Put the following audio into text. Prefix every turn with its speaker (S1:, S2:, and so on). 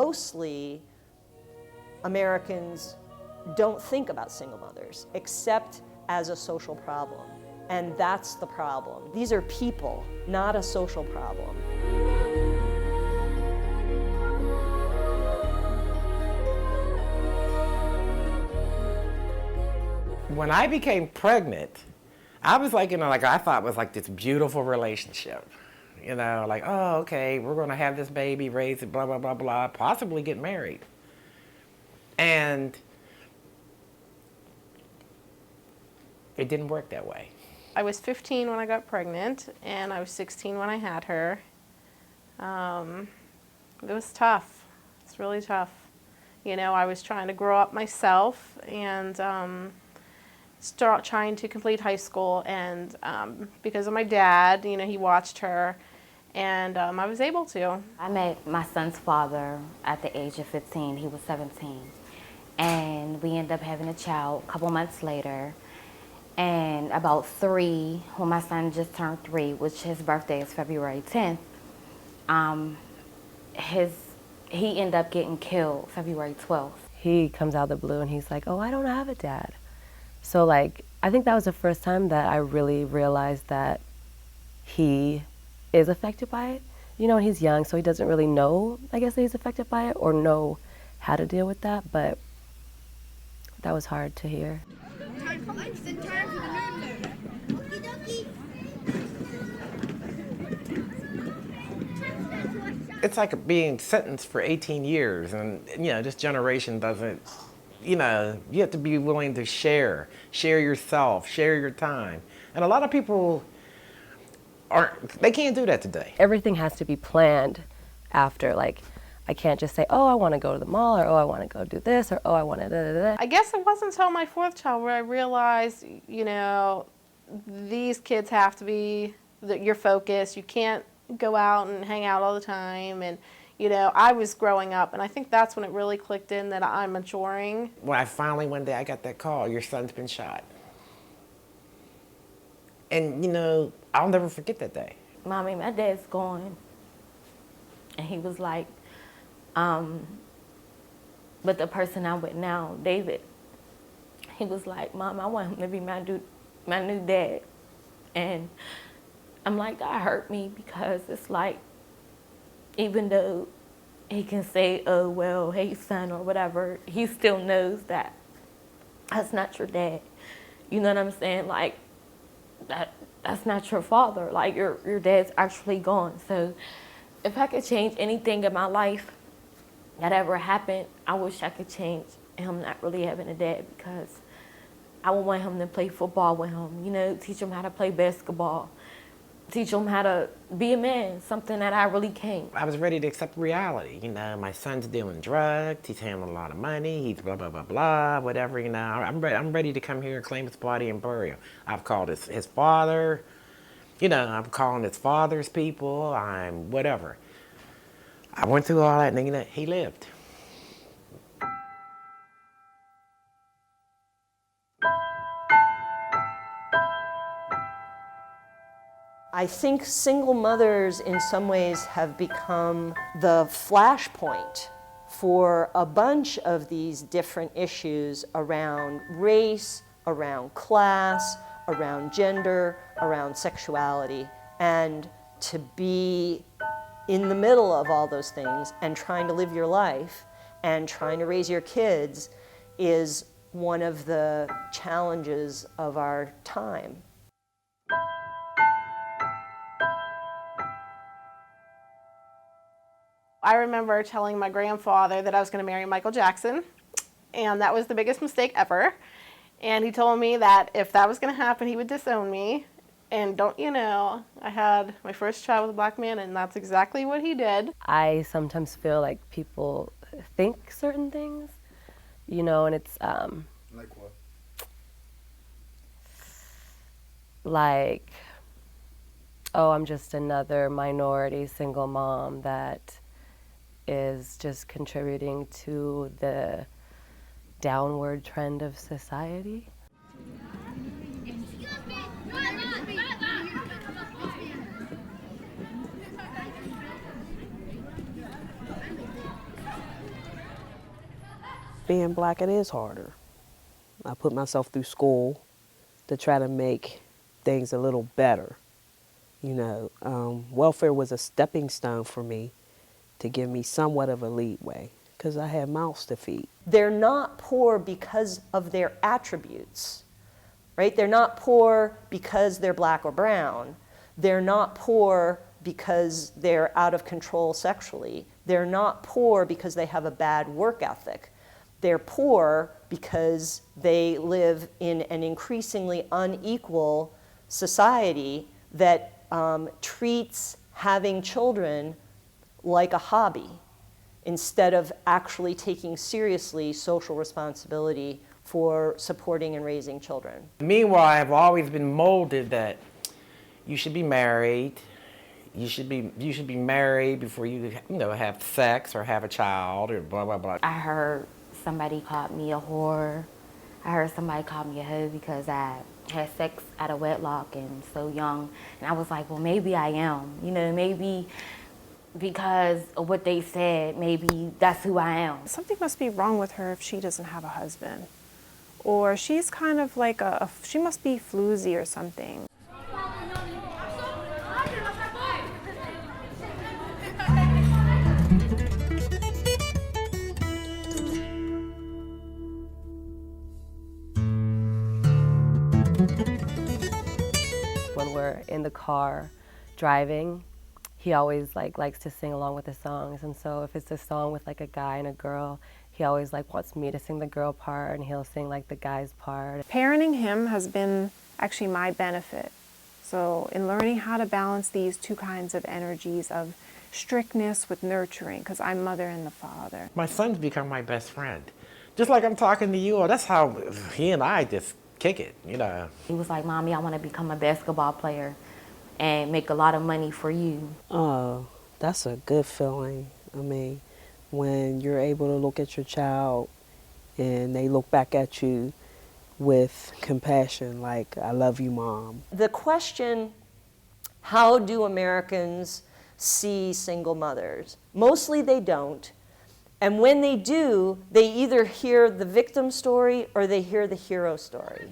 S1: mostly Americans don't think about single mothers except as a social problem. And that's the problem. These are people, not a social problem.
S2: When I became pregnant, I was like, I thought it was like this beautiful relationship. Like, oh, okay, we're gonna have this baby, raise it, blah, blah, blah, blah, possibly get married. And it didn't work that way.
S3: I was 15 when I got pregnant, and I was 16 when I had her. It was tough. It's really tough. I was trying to grow up myself and start trying to complete high school, and because of my dad, he watched her, and I was able to.
S4: I met my son's father at the age of 15. He was 17. And we ended up having a child a couple months later. And about 3, when my son just turned 3, which his birthday is February 10th, he ended up getting killed February 12th.
S5: He comes out of the blue and he's like, oh, I don't have a dad. So I think that was the first time that I really realized that he is affected by it. And he's young, so he doesn't really know, I guess, that he's affected by it or know how to deal with that, but that was hard to hear.
S2: It's like being sentenced for 18 years, and this generation doesn't, you have to be willing to share yourself, share your time. And a lot of people they can't do that today.
S5: Everything has to be planned after, I can't just say, oh, I want to go to the mall, or oh, I want to go do this, or oh, I want to da-da-da.
S3: I guess it wasn't until my 4th child where I realized, these kids have to be your focus. You can't go out and hang out all the time. And, I was growing up, and I think that's when it really clicked in that I'm maturing.
S2: When I finally, one day, I got that call, your son's been shot. And, I'll never forget that day.
S4: Mommy, my dad's gone. And he was like, but the person I'm with now, David, he was like, Mom, I want him to be my new dad. And I'm like, that hurt me because it's like, even though he can say, oh, well, hey, son, or whatever, he still knows that that's not your dad. You know what I'm saying? Like, that's not your father. Like, your dad's actually gone. So if I could change anything in my life that ever happened, I wish I could change him not really having a dad, because I would want him to play football with him, teach him how to play basketball, teach him how to be a man, something that I really can't.
S2: I was ready to accept reality. My son's doing drugs, he's handling a lot of money, he's blah, blah, blah, blah, whatever, I'm ready to come here and claim his body and bury him. I've called his father, I'm calling his father's people, I'm whatever. I went through all that, and he lived.
S1: I think single mothers in some ways have become the flashpoint for a bunch of these different issues around race, around class, around gender, around sexuality. And to be in the middle of all those things and trying to live your life and trying to raise your kids is one of the challenges of our time.
S3: I remember telling my grandfather that I was going to marry Michael Jackson, and that was the biggest mistake ever. And he told me that if that was going to happen, he would disown me. And don't you know, I had my first child with a black man, and that's exactly what he did.
S5: I sometimes feel like people think certain things, and it's
S6: like what?
S5: Like, oh, I'm just another minority single mom that is just contributing to the downward trend of society.
S6: being black, it is harder. I put myself through school to try to make things a little better. You know, welfare was a stepping stone for me to give me somewhat of a leadway because I had mouths to feed.
S1: They're not poor because of their attributes, right? They're not poor because they're black or brown. They're not poor because they're out of control sexually. They're not poor because they have a bad work ethic. They're poor because they live in an increasingly unequal society that treats having children like a hobby instead of actually taking seriously social responsibility for supporting and raising children.
S2: Meanwhile, I've always been molded that you should be married. You should be married before you have sex or have a child or blah, blah, blah.
S4: I heard somebody called me a whore. I heard somebody call me a hoe because I had sex out of wedlock and so young. And I was like, well, maybe I am. Maybe because of what they said, maybe that's who I am.
S7: Something must be wrong with her if she doesn't have a husband. Or she's kind of like she must be floozy or something.
S5: When we're in the car driving, he always likes to sing along with the songs. And so if it's a song with like a guy and a girl, he always wants me to sing the girl part and he'll sing like the guy's part.
S7: Parenting him has been actually my benefit. So in learning how to balance these two kinds of energies of strictness with nurturing, because I'm mother and the father.
S2: My son's become my best friend. Just like I'm talking to you, that's how he and I just kick it,
S4: He was like, Mommy, I want to become a basketball player and make a lot of money for you.
S6: Oh, that's a good feeling. I mean, when you're able to look at your child and they look back at you with compassion, like, I love you, Mom.
S1: The question, how do Americans see single mothers? Mostly they don't. And when they do, they either hear the victim story or they hear the hero story.